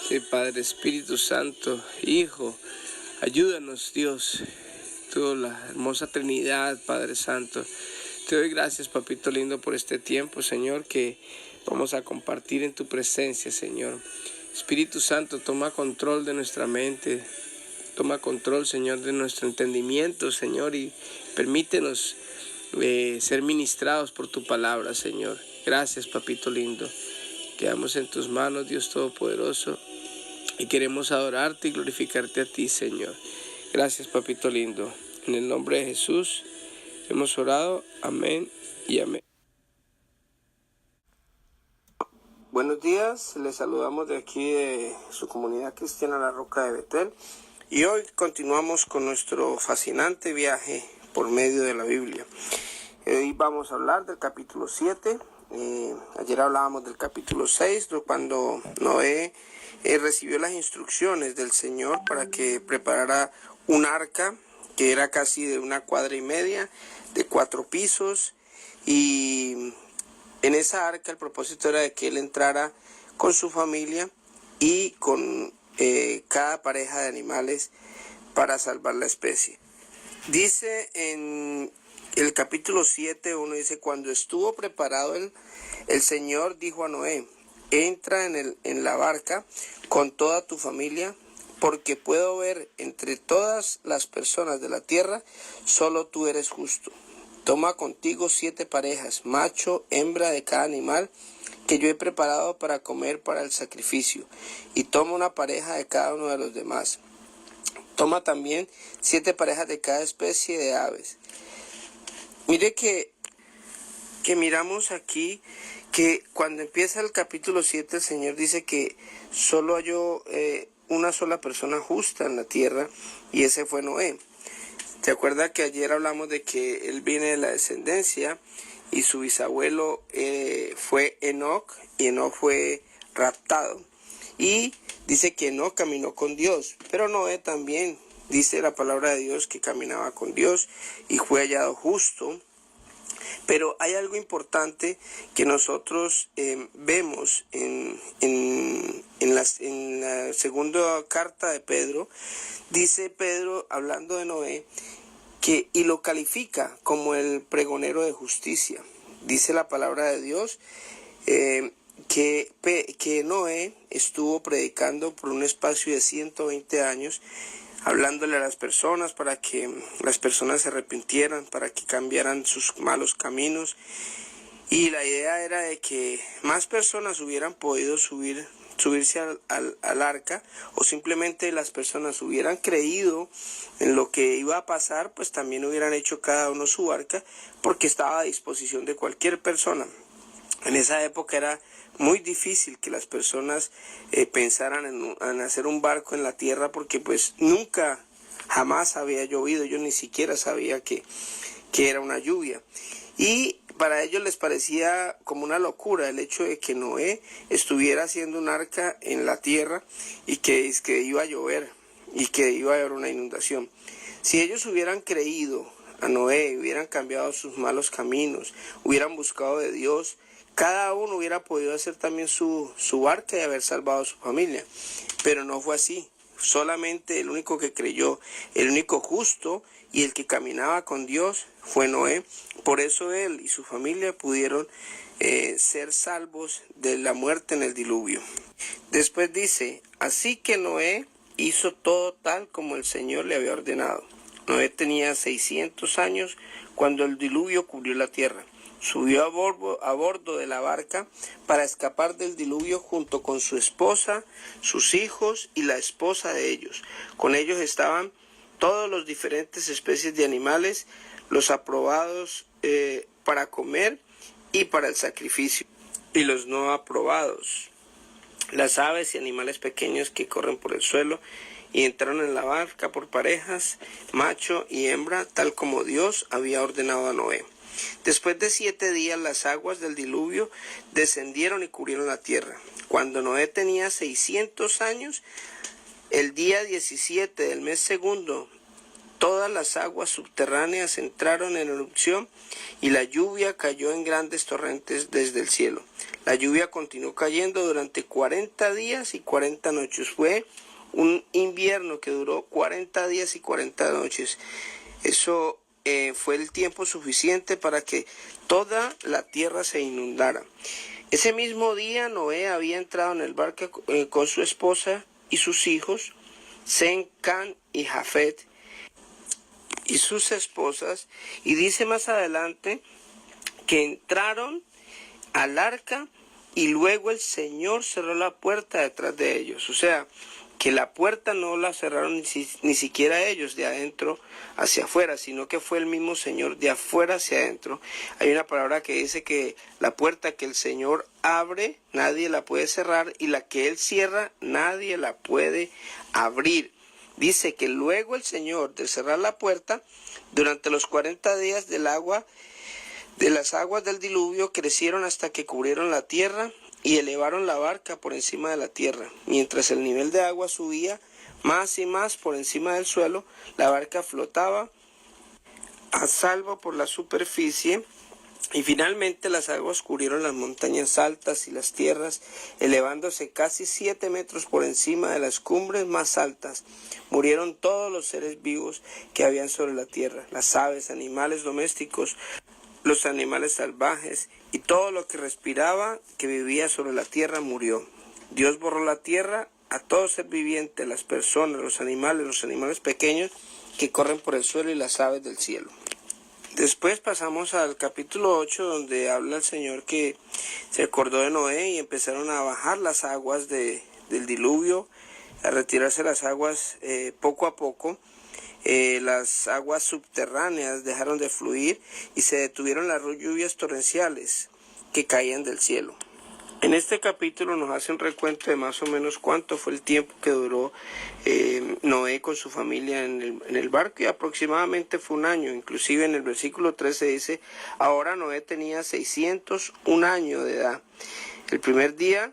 Sí, Padre, Espíritu Santo, Hijo, ayúdanos, Dios, toda la hermosa Trinidad, Padre Santo. Te doy gracias, Papito lindo, por este tiempo, Señor, que vamos a compartir en tu presencia, Señor. Espíritu Santo, toma control de nuestra mente, toma control, Señor, de nuestro entendimiento, Señor, y permítenos ser ministrados por tu palabra, Señor. Gracias, Papito lindo. Quedamos en tus manos, Dios Todopoderoso, y queremos adorarte y glorificarte a ti, Señor. Gracias, Papito lindo. En el nombre de Jesús hemos orado. Amén y amén. Buenos días, les saludamos de aquí de su comunidad cristiana La Roca de Betel. Y hoy continuamos con nuestro fascinante viaje por medio de la Biblia. Hoy vamos a hablar del capítulo 7. Ayer hablábamos del capítulo 6, cuando Noé recibió las instrucciones del Señor para que preparara un arca que era casi de 1,5 cuadras, de 4 pisos, y en esa arca el propósito era de que él entrara con su familia y con cada pareja de animales para salvar la especie. Dice en el capítulo 7, uno dice: cuando estuvo preparado el Señor dijo a Noé: entra en la barca con toda tu familia, porque puedo ver entre todas las personas de la tierra, solo tú eres justo. Toma contigo 7 parejas, macho, hembra de cada animal que yo he preparado para comer para el sacrificio, y toma una pareja de cada uno de los demás. Toma también 7 parejas de cada especie de aves. Mire que miramos aquí que cuando empieza el capítulo 7, el Señor dice que solo halló una sola persona justa en la tierra, y ese fue Noé. ¿Te acuerdas que ayer hablamos de que él viene de la descendencia y su bisabuelo fue Enoc, y Enoc fue raptado? Y dice que Enoc caminó con Dios, pero Noé también dice la palabra de Dios que caminaba con Dios y fue hallado justo. Pero hay algo importante que nosotros vemos en la segunda carta de Pedro. Dice Pedro, hablando de Noé, y lo califica como el pregonero de justicia. Dice la palabra de Dios que Noé estuvo predicando por un espacio de 120 años, hablándole a las personas para que las personas se arrepintieran, para que cambiaran sus malos caminos. Y la idea era de que más personas hubieran podido subirse al arca, o simplemente las personas hubieran creído en lo que iba a pasar, pues también hubieran hecho cada uno su arca, porque estaba a disposición de cualquier persona. En esa época era muy difícil que las personas pensaran en hacer un barco en la tierra, porque pues jamás había llovido. Yo ni siquiera sabía que era una lluvia. Y para ellos les parecía como una locura el hecho de que Noé estuviera haciendo un arca en la tierra y que iba a llover y que iba a haber una inundación. Si ellos hubieran creído a Noé, hubieran cambiado sus malos caminos, hubieran buscado de Dios, cada uno hubiera podido hacer también su barca y haber salvado a su familia. Pero no fue así. Solamente el único que creyó, el único justo y el que caminaba con Dios fue Noé. Por eso él y su familia pudieron ser salvos de la muerte en el diluvio. Después dice: así que Noé hizo todo tal como el Señor le había ordenado. Noé tenía 600 años cuando el diluvio cubrió la tierra. Subió a bordo de la barca para escapar del diluvio junto con su esposa, sus hijos y la esposa de ellos. Con ellos estaban todas las diferentes especies de animales, los aprobados para comer y para el sacrificio, y los no aprobados, las aves y animales pequeños que corren por el suelo. Y entraron en la barca por parejas, macho y hembra, tal como Dios había ordenado a Noé. Después de 7 días las aguas del diluvio descendieron y cubrieron la tierra. Cuando Noé tenía 600 años, el día 17 del mes segundo, todas las aguas subterráneas entraron en erupción y la lluvia cayó en grandes torrentes desde el cielo. La lluvia continuó cayendo durante 40 días y 40 noches. Fue un invierno que duró 40 días y 40 noches. Eso fue el tiempo suficiente para que toda la tierra se inundara. Ese mismo día Noé había entrado en el barco con su esposa y sus hijos, Sem, Cam y Jafet, y sus esposas, y dice más adelante que entraron al arca y luego el Señor cerró la puerta detrás de ellos. O sea, que la puerta no la cerraron ni siquiera ellos de adentro hacia afuera, sino que fue el mismo Señor de afuera hacia adentro. Hay una palabra que dice que la puerta que el Señor abre, nadie la puede cerrar, y la que Él cierra, nadie la puede abrir. Dice que luego el Señor, de cerrar la puerta, durante los 40 días de las aguas del diluvio crecieron hasta que cubrieron la tierra y elevaron la barca por encima de la tierra. Mientras el nivel de agua subía más y más por encima del suelo, la barca flotaba a salvo por la superficie, y finalmente las aguas cubrieron las montañas altas y las tierras, elevándose casi 7 metros por encima de las cumbres más altas. Murieron todos los seres vivos que habían sobre la tierra, las aves, animales domésticos, los animales salvajes y todo lo que respiraba, que vivía sobre la tierra, murió. Dios borró la tierra a todo ser viviente, las personas, los animales pequeños que corren por el suelo y las aves del cielo. Después pasamos al capítulo 8, donde habla el Señor que se acordó de Noé y empezaron a bajar las aguas del diluvio, a retirarse las aguas poco a poco. Las aguas subterráneas dejaron de fluir y se detuvieron las lluvias torrenciales que caían del cielo. En este capítulo nos hace un recuento de más o menos cuánto fue el tiempo que duró Noé con su familia en el barco, y aproximadamente fue un año. Inclusive en el versículo 13 dice: ahora Noé tenía 601 años de edad. El primer día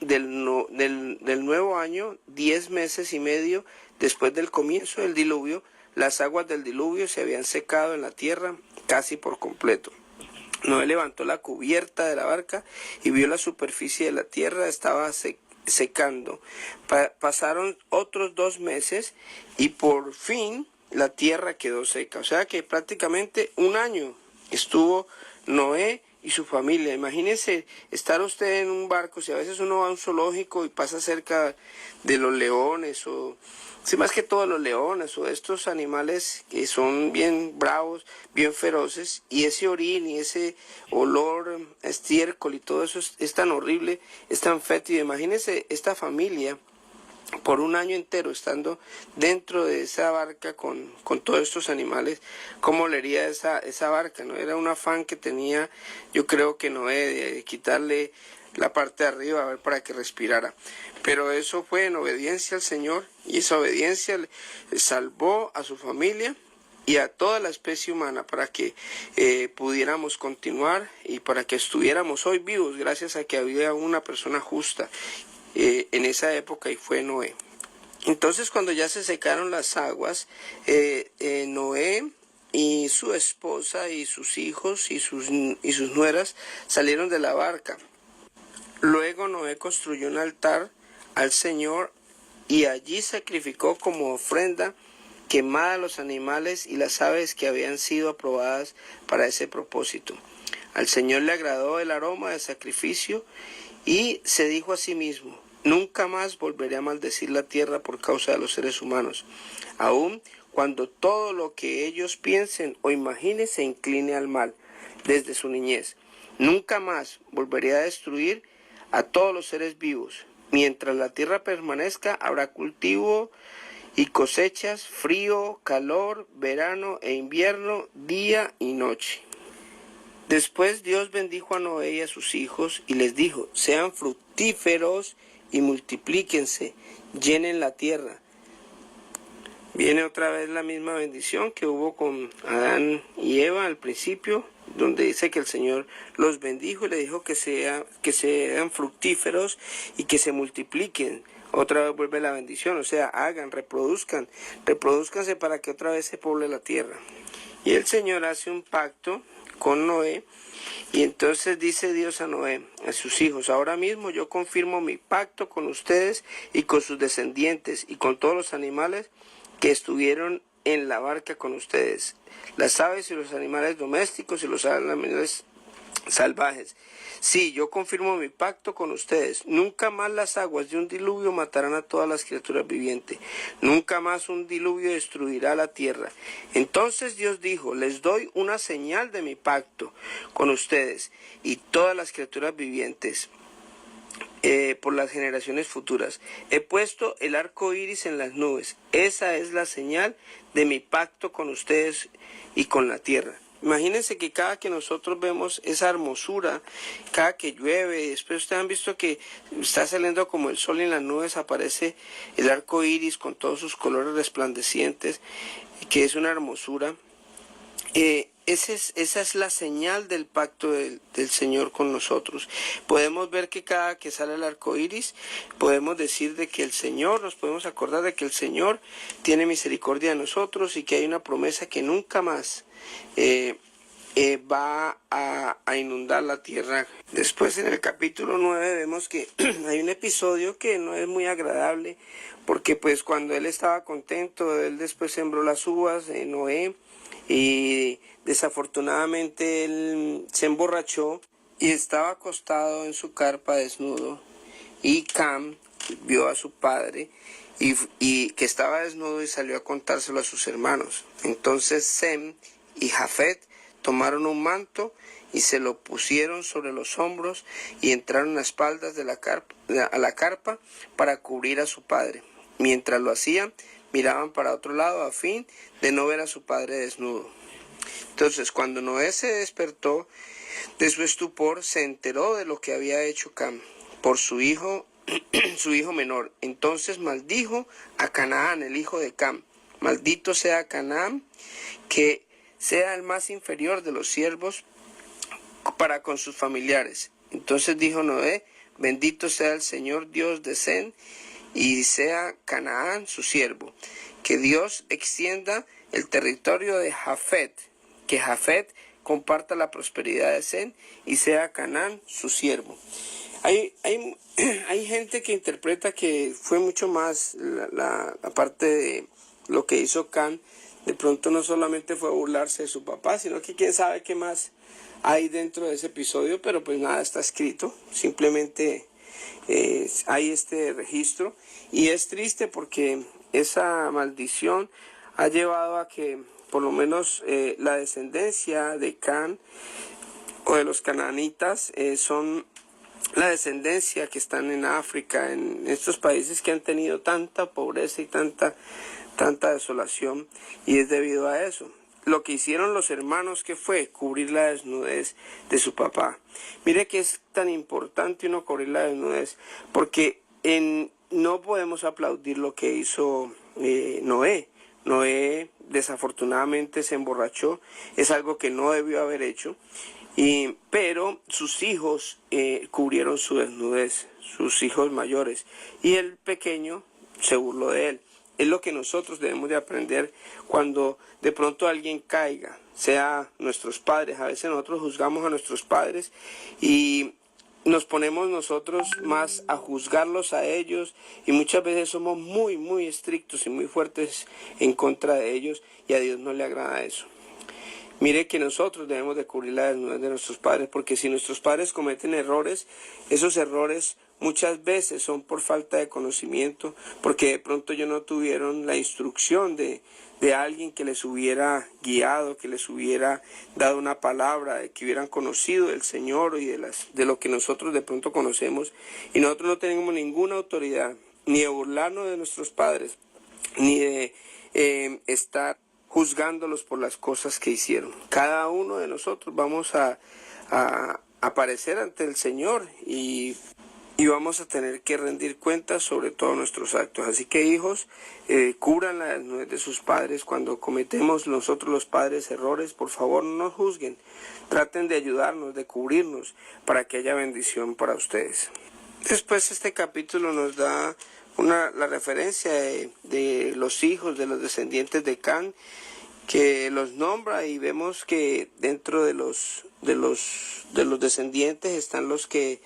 del nuevo año, 10 meses y medio después del comienzo del diluvio, las aguas del diluvio se habían secado en la tierra casi por completo. Noé levantó la cubierta de la barca y vio la superficie de la tierra estaba secando. Pasaron otros 2 meses y por fin la tierra quedó seca. O sea que prácticamente un año estuvo Noé y su familia. Imagínense estar usted en un barco, si a veces uno va a un zoológico y pasa cerca de los leones, o sí, más que todo los leones o estos animales que son bien bravos, bien feroces, y ese orín y ese olor a estiércol y todo eso es tan horrible, es tan fétido. Imagínense esta familia por un año entero estando dentro de esa barca con todos estos animales, cómo olería esa barca, ¿no? Era un afán que tenía, yo creo que Noé, de quitarle la parte de arriba, a ver, para que respirara. Pero eso fue en obediencia al Señor, y esa obediencia le salvó a su familia y a toda la especie humana, para que pudiéramos continuar y para que estuviéramos hoy vivos, gracias a que había una persona justa en esa época, y fue Noé. Entonces, cuando ya se secaron las aguas, Noé y su esposa y sus hijos y sus nueras salieron de la barca. Luego Noé construyó un altar al Señor y allí sacrificó como ofrenda quemada los animales y las aves que habían sido aprobadas para ese propósito. Al Señor le agradó el aroma del sacrificio y se dijo a sí mismo: nunca más volveré a maldecir la tierra por causa de los seres humanos, aun cuando todo lo que ellos piensen o imaginen se incline al mal desde su niñez. Nunca más volveré a destruir a todos los seres vivos. Mientras la tierra permanezca, habrá cultivo y cosechas, frío, calor, verano e invierno, día y noche. Después Dios bendijo a Noé y a sus hijos y les dijo: sean fructíferos y multiplíquense, llenen la tierra. Viene otra vez la misma bendición que hubo con Adán y Eva al principio, donde dice que el Señor los bendijo y le dijo que sean fructíferos y que se multipliquen. otra vez vuelve la bendición, o sea, hagan, reproduzcanse para que otra vez se poble la tierra. Y el Señor hace un pacto con Noé, y entonces dice Dios a Noé, a sus hijos: ahora mismo yo confirmo mi pacto con ustedes y con sus descendientes y con todos los animales que estuvieron en la barca con ustedes, las aves y los animales domésticos y los animales salvajes. Sí, yo confirmo mi pacto con ustedes. Nunca más las aguas de un diluvio matarán a todas las criaturas vivientes. Nunca más un diluvio destruirá la tierra. Entonces Dios dijo: les doy una señal de mi pacto con ustedes y todas las criaturas vivientes. Por las generaciones futuras. He puesto el arco iris en las nubes. Esa es la señal de mi pacto con ustedes y con la tierra. Imagínense que cada que nosotros vemos esa hermosura, cada que llueve, después ustedes han visto que está saliendo como el sol en las nubes, aparece el arco iris con todos sus colores resplandecientes, que es una hermosura. Esa es la señal del pacto del Señor con nosotros. Podemos ver que cada que sale el arco iris, podemos decir de que el Señor, nos podemos acordar de que el Señor tiene misericordia de nosotros y que hay una promesa que nunca más va a inundar la tierra. Después en el capítulo 9 vemos que hay un episodio que no es muy agradable, porque pues cuando él estaba contento, él después sembró las uvas, Noé, y desafortunadamente él se emborrachó y estaba acostado en su carpa desnudo, y Cam vio a su padre y que estaba desnudo y salió a contárselo a sus hermanos. Entonces Sem y Jafet tomaron un manto y se lo pusieron sobre los hombros y entraron a espaldas de a la carpa para cubrir a su padre. Mientras lo hacían, miraban para otro lado a fin de no ver a su padre desnudo. Entonces, cuando Noé se despertó de su estupor, se enteró de lo que había hecho Cam por su hijo menor. Entonces maldijo a Canaán, el hijo de Cam. Maldito sea Canaán, que sea el más inferior de los siervos para con sus familiares. Entonces dijo Noé: bendito sea el Señor Dios de Sem, y sea Canaán su siervo. Que Dios extienda el territorio de Jafet, que Jafet comparta la prosperidad de Sem, y sea Canaán su siervo. Hay gente que interpreta que fue mucho más la parte de lo que hizo Cam. De pronto no solamente fue burlarse de su papá, sino que quién sabe qué más hay dentro de ese episodio, pero pues nada está escrito, simplemente hay este registro, y es triste porque esa maldición ha llevado a que por lo menos la descendencia de Cam o de los cananitas son la descendencia que están en África, en estos países que han tenido tanta pobreza y tanta desolación, y es debido a eso. Lo que hicieron los hermanos, que fue cubrir la desnudez de su papá. Mire que es tan importante uno cubrir la desnudez, porque no podemos aplaudir lo que hizo Noé. Noé desafortunadamente se emborrachó, es algo que no debió haber hecho, pero sus hijos cubrieron su desnudez, sus hijos mayores, y el pequeño se burló de él. Es lo que nosotros debemos de aprender cuando de pronto alguien caiga, sea nuestros padres. A veces nosotros juzgamos a nuestros padres y nos ponemos nosotros más a juzgarlos a ellos, y muchas veces somos muy, muy estrictos y muy fuertes en contra de ellos, y a Dios no le agrada eso. Mire que nosotros debemos de cubrir la desnudez de nuestros padres, porque si nuestros padres cometen errores, esos errores muchas veces son por falta de conocimiento, porque de pronto ellos no tuvieron la instrucción de alguien que les hubiera guiado, que les hubiera dado una palabra, de que hubieran conocido del Señor y de lo que nosotros de pronto conocemos, y nosotros no tenemos ninguna autoridad, ni de burlarnos de nuestros padres, ni de estar juzgándolos por las cosas que hicieron. Cada uno de nosotros vamos a aparecer ante el Señor y vamos a tener que rendir cuentas sobre todos nuestros actos. Así que, hijos, cubran la desnudez de sus padres. Cuando cometemos nosotros los padres errores, por favor no nos juzguen. Traten de ayudarnos, de cubrirnos, para que haya bendición para ustedes. Después este capítulo nos da la referencia de los hijos, de los descendientes de Cam, que los nombra, y vemos que dentro de los descendientes están los que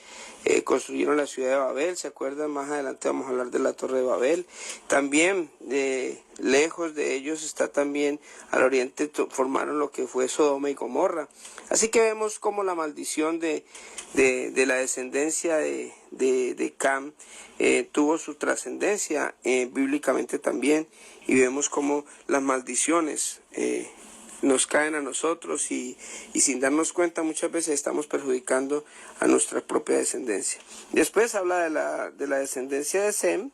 construyeron la ciudad de Babel. ¿Se acuerdan? Más adelante vamos a hablar de la Torre de Babel. También lejos de ellos está también al oriente, formaron lo que fue Sodoma y Gomorra. Así que vemos como la maldición de la descendencia de Cam tuvo su trascendencia bíblicamente también, y vemos como las maldiciones nos caen a nosotros, y sin darnos cuenta muchas veces estamos perjudicando a nuestra propia descendencia. Después habla de la descendencia de Sem,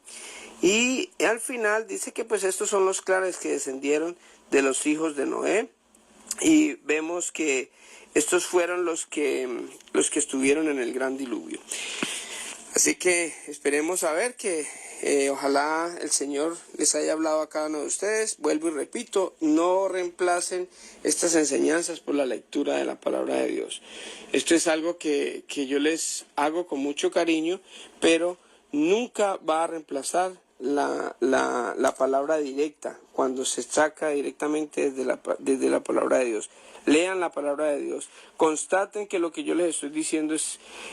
y al final dice que pues estos son los clanes que descendieron de los hijos de Noé, y vemos que estos fueron los que estuvieron en el gran diluvio. Así que esperemos a ver que ojalá el Señor les haya hablado a cada uno de ustedes. Vuelvo y repito, no reemplacen estas enseñanzas por la lectura de la palabra de Dios. Esto es algo que yo les hago con mucho cariño, pero nunca va a reemplazar la palabra directa, cuando se saca directamente desde la palabra de Dios. Lean la palabra de Dios, constaten que lo que yo les estoy diciendo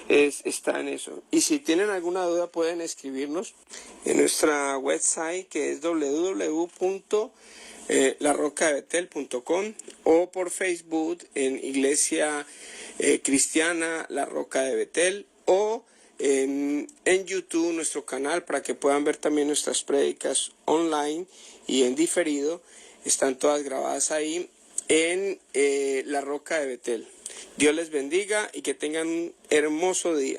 está en eso. Y si tienen alguna duda pueden escribirnos en nuestra website, que es www.larrocadebetel.com, o por Facebook en Iglesia Cristiana La Roca de Betel, o en YouTube nuestro canal, para que puedan ver también nuestras prédicas online y en diferido. Están todas grabadas ahí en La Roca de Betel. Dios les bendiga y que tengan un hermoso día.